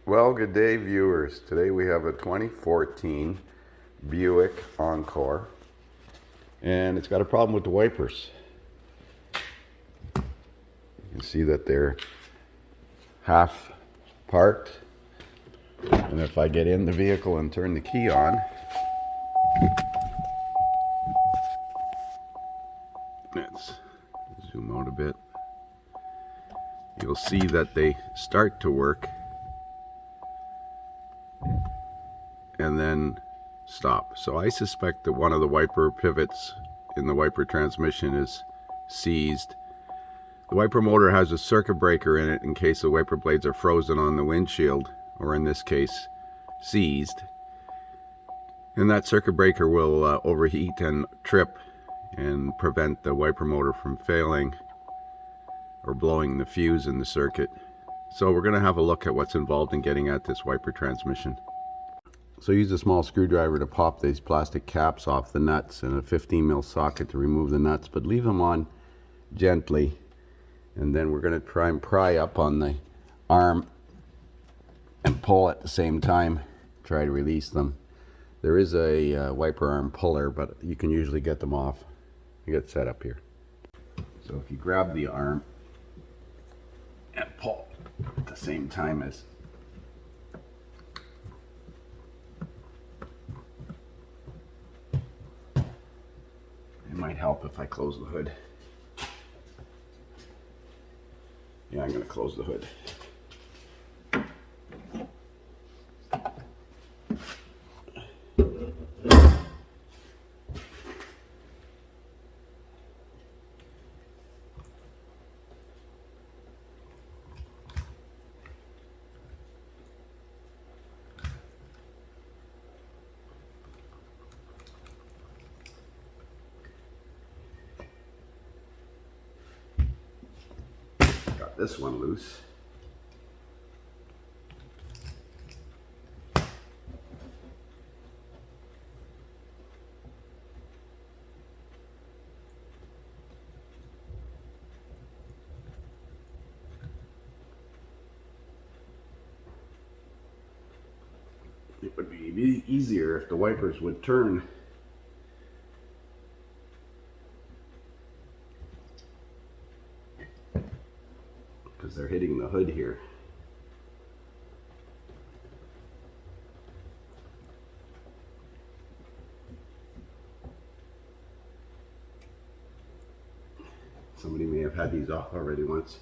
Well, good day, viewers. Today we have a 2014 Buick Encore, and it's got a problem with the wipers. You can see that they're half parked, and if I get in the vehicle and turn the key on, let's zoom out a bit, you'll see that they start to work and then stop. So I suspect that one of the wiper pivots in the wiper transmission is seized. The wiper motor has a circuit breaker in it in case the wiper blades are frozen on the windshield, or in this case seized, and that circuit breaker will overheat and trip and prevent the wiper motor from failing or blowing the fuse in the circuit. So we're going to have a look at what's involved in getting at this wiper transmission. So use a small screwdriver to pop these plastic caps off the nuts and a 15mm socket to remove the nuts, but leave them on gently, and then we're going to try and pry up on the arm and pull at the same time, try to release them. There is a wiper arm puller, but you can usually get them off. You get set up here. So if you grab the arm and pull at the same time as it might help if I close the hood. Yeah, I'm going to close the hood. Got this one loose. It would be easier if the wipers would turn. Because they're hitting the hood here. Somebody may have had these off already once.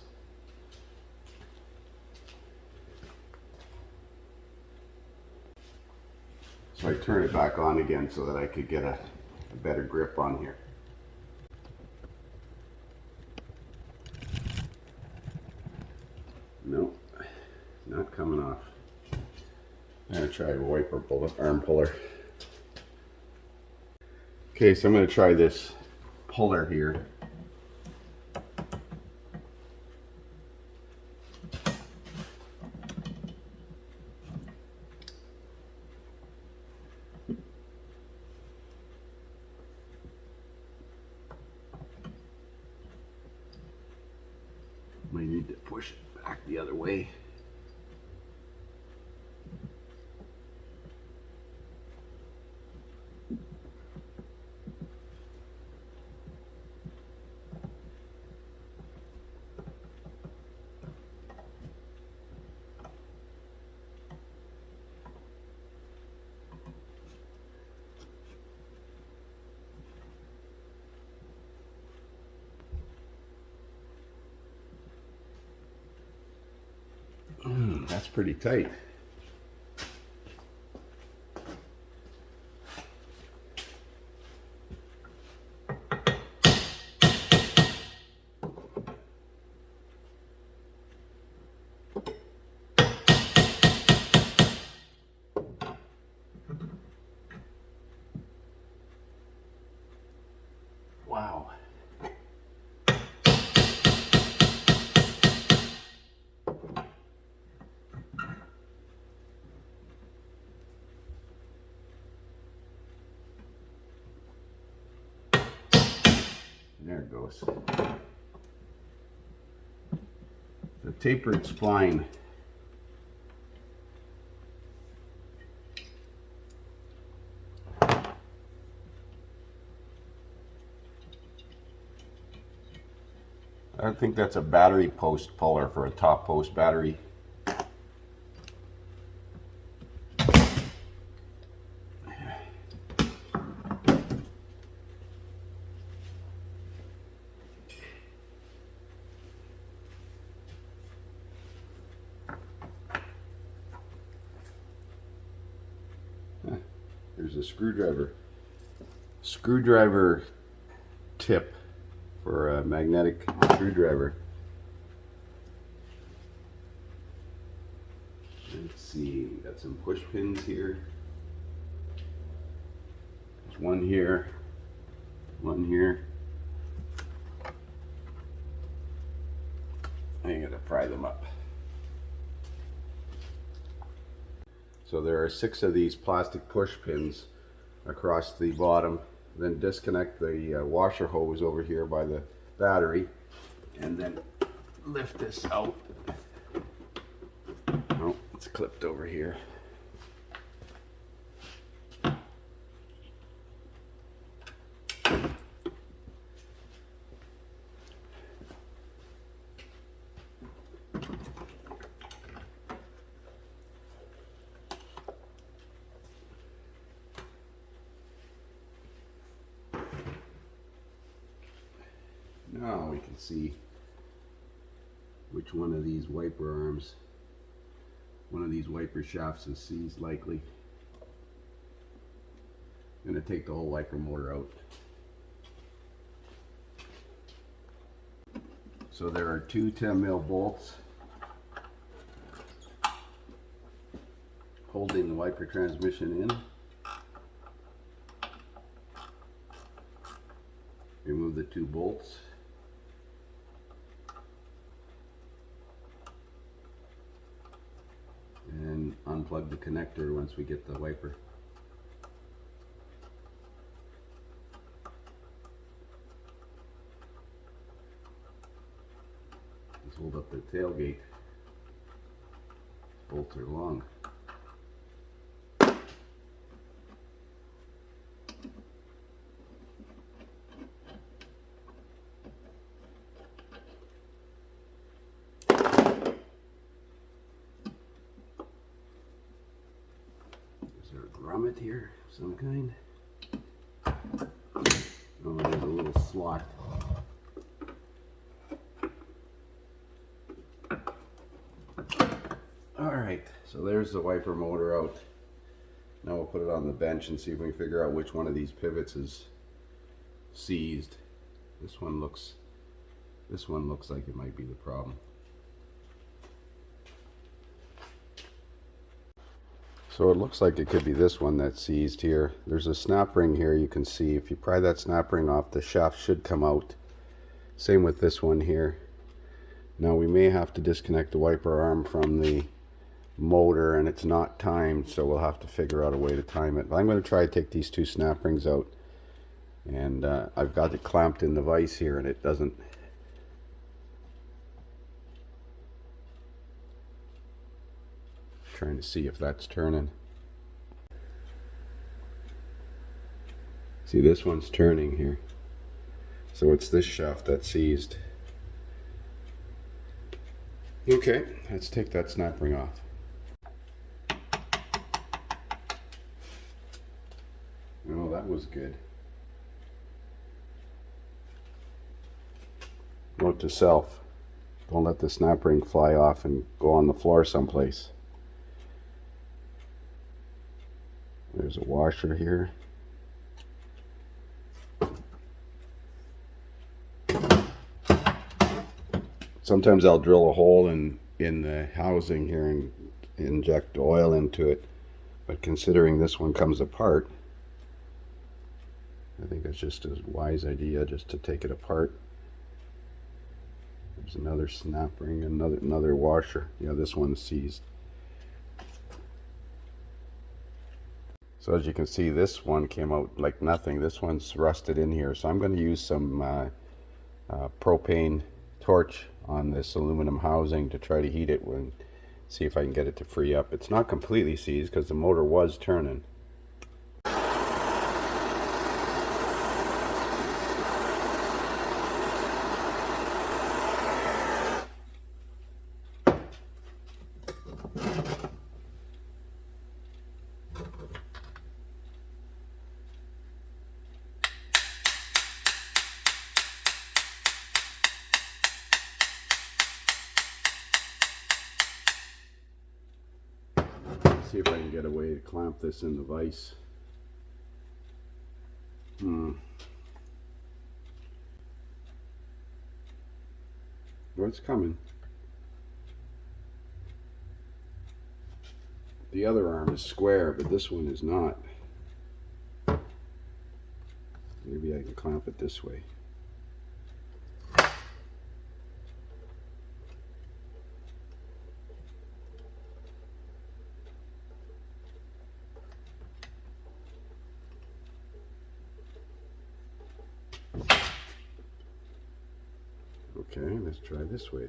So I turn it back on again so that I could get a better grip on here. Nope, not coming off. I'm going to try a wiper arm puller. Okay, so I'm going to try this puller here. Might need to push it back the other way. That's pretty tight. Wow. There it goes. The tapered spline I think that's a battery post puller for a top post battery. There's a screwdriver tip for a magnetic screwdriver. Let's see, got some push pins here. There's one here, one here. I gotta pry them up. So there are 6 of these plastic push pins across the bottom. Then disconnect the washer hose over here by the battery, and then lift this out. Oh, it's clipped over here. Now we can see which one of these wiper arms, one of these wiper shafts is seized likely. I'm going to take the whole wiper motor out. So there are 2 10mm bolts holding the wiper transmission in. Remove the 2 bolts. And unplug the connector once we get the wiper. Let's hold up the tailgate. Bolts are long. Grommet here of some kind. Oh, there's a little slot. Alright, so there's the wiper motor out. Now we'll put it on the bench and see if we can figure out which one of these pivots is seized. This one looks like it might be the problem. So it looks like it could be this one that's seized here. There's a snap ring here you can see. If you pry that snap ring off, the shaft should come out. Same with this one here. Now we may have to disconnect the wiper arm from the motor, and it's not timed, so we'll have to figure out a way to time it. But I'm going to try to take these 2 snap rings out. And I've got it clamped in the vise here, and it doesn't. Trying to see if that's turning. See, this one's turning here. So it's this shaft that's seized. Okay, let's take that snap ring off. Oh, that was good. Note to self, don't let the snap ring fly off and go on the floor someplace. There's a washer here. Sometimes I'll drill a hole in the housing here and inject oil into it, but considering this one comes apart, I think it's just a wise idea just to take it apart. There's another snap ring, another washer. Yeah, this one's seized. So as you can see, this one came out like nothing. This one's rusted in here. So I'm going to use some propane torch on this aluminum housing to try to heat it and see if I can get it to free up. It's not completely seized because the motor was turning. see if I can get a way to clamp this in the vise. Well, it's coming. The other arm is square, but this one is not. Maybe I can clamp it this way. Okay, let's try this way.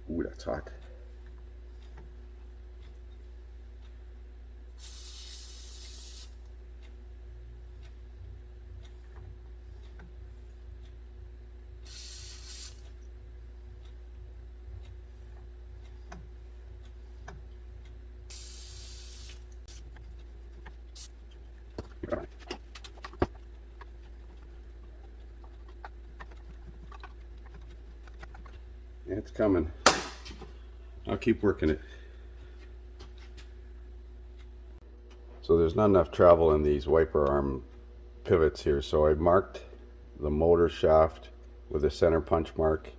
Ooh, that's hot. It's coming. I'll keep working it. So there's not enough travel in these wiper arm pivots here, so I marked the motor shaft with a center punch mark,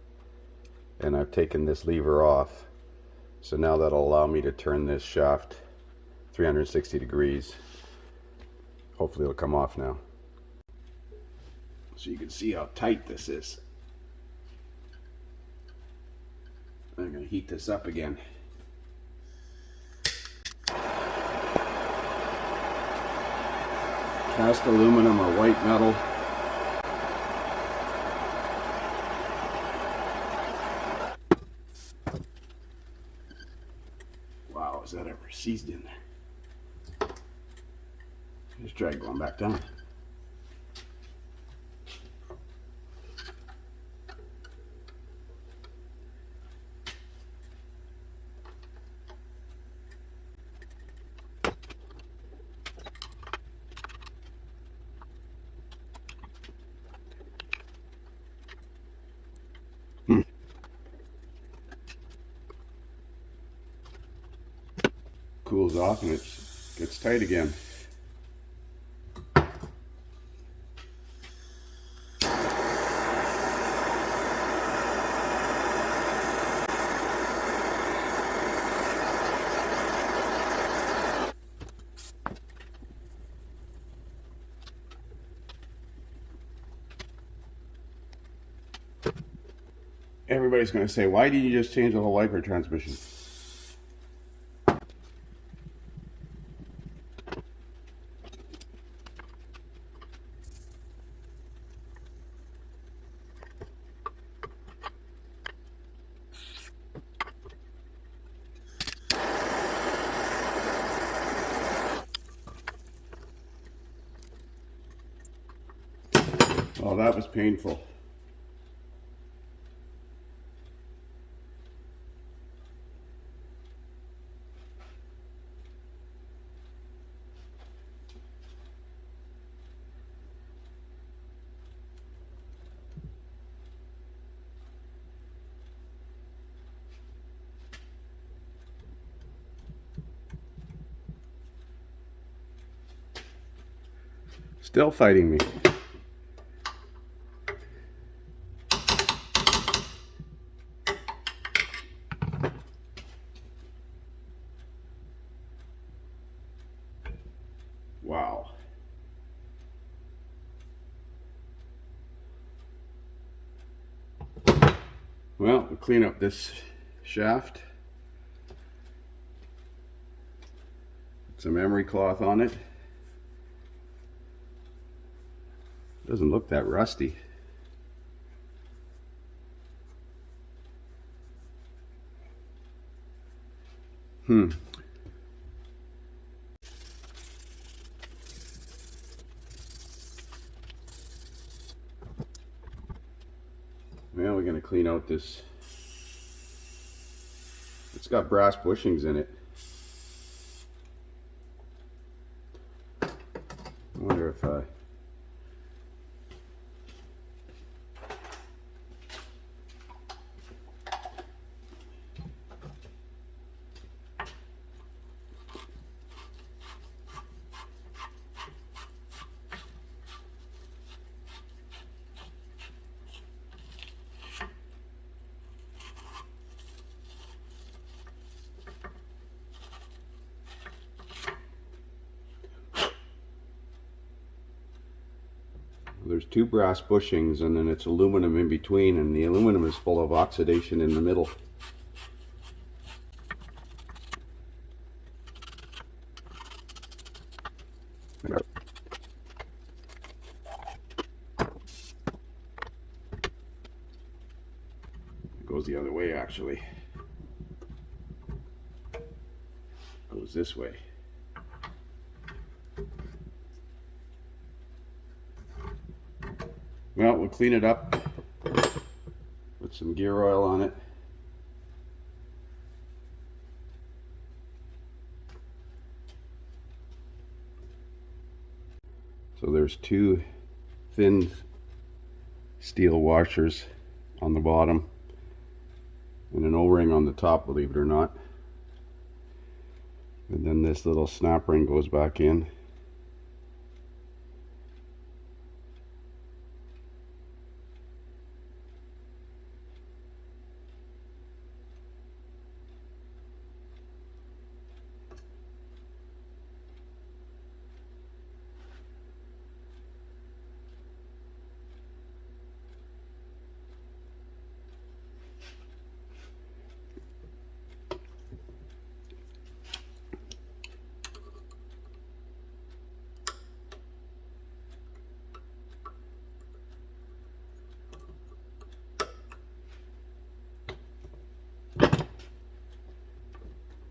and I've taken this lever off. So now that'll allow me to turn this shaft 360 degrees. Hopefully it'll come off now. So you can see how tight this is. I'm going to heat this up again. Cast aluminum or white metal. Wow, is that ever seized in there? Just try going back down. Cools off and it gets tight again. Everybody's going to say, why didn't you just change the whole wiper transmission? Oh, that was painful. Still fighting me. Wow. Well, we'll clean up this shaft. Put some emery cloth on it. Doesn't look that rusty. we're going to clean out this. It's got brass bushings in it. I wonder if there's two brass bushings and then it's aluminum in between, and the aluminum is full of oxidation in the middle. It goes the other way actually. It goes this way. Well, we'll clean it up, put some gear oil on it. So there's two thin steel washers on the bottom and an O-ring on the top, believe it or not. And then this little snap ring goes back in.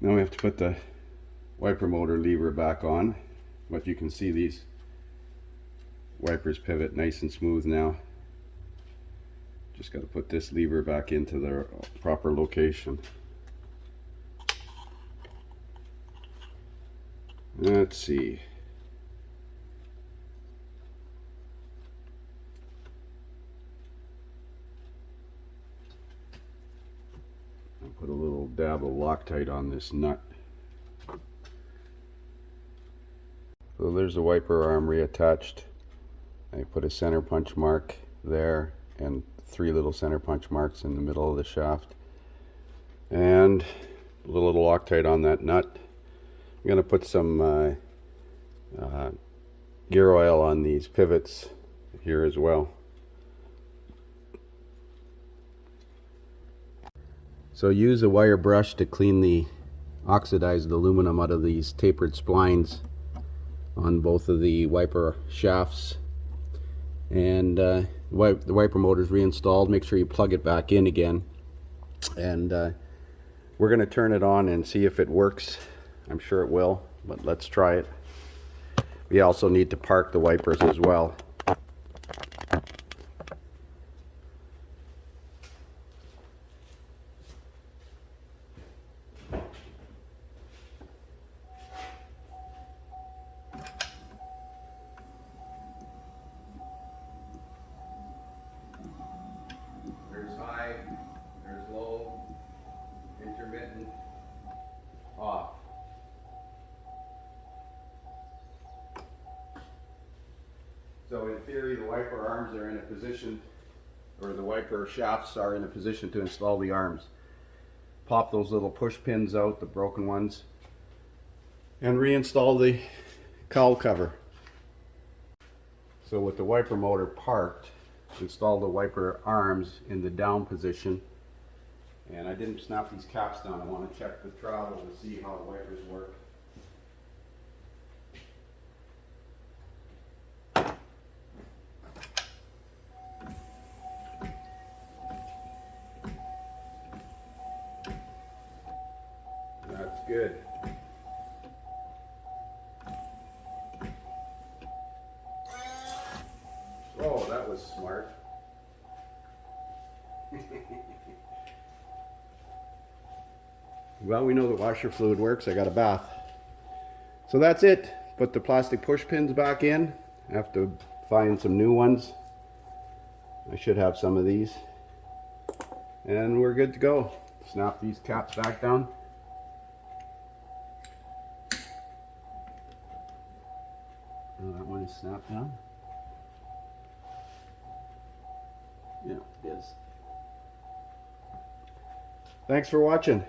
Now we have to put the wiper motor lever back on, but you can see these wipers pivot nice and smooth now. Just got to put this lever back into their proper location. Let's see. Put a little dab of Loctite on this nut. So there's the wiper arm reattached. I put a center punch mark there and 3 little center punch marks in the middle of the shaft. And a little Loctite on that nut. I'm going to put some gear oil on these pivots here as well. So use a wire brush to clean the oxidized aluminum out of these tapered splines on both of the wiper shafts. And the wiper motor is reinstalled. Make sure you plug it back in again. And we're going to turn it on and see if it works. I'm sure it will, but let's try it. We also need to park the wipers as well. There's high, there's low, intermittent, off. So in theory, the wiper arms are in a position, or the wiper shafts are in a position to install the arms. Pop those little push pins out, the broken ones, and reinstall the cowl cover. So with the wiper motor parked, install the wiper arms in the down position. And I didn't snap these caps down. I want to check the travel to see how the wipers work. That's good. Oh, that was smart. Well, we know the washer fluid works. I got a bath. So that's it. Put the plastic push pins back in. I have to find some new ones. I should have some of these. And we're good to go. Snap these caps back down. Oh, that one is snapped down. Yeah, it is. Thanks for watching.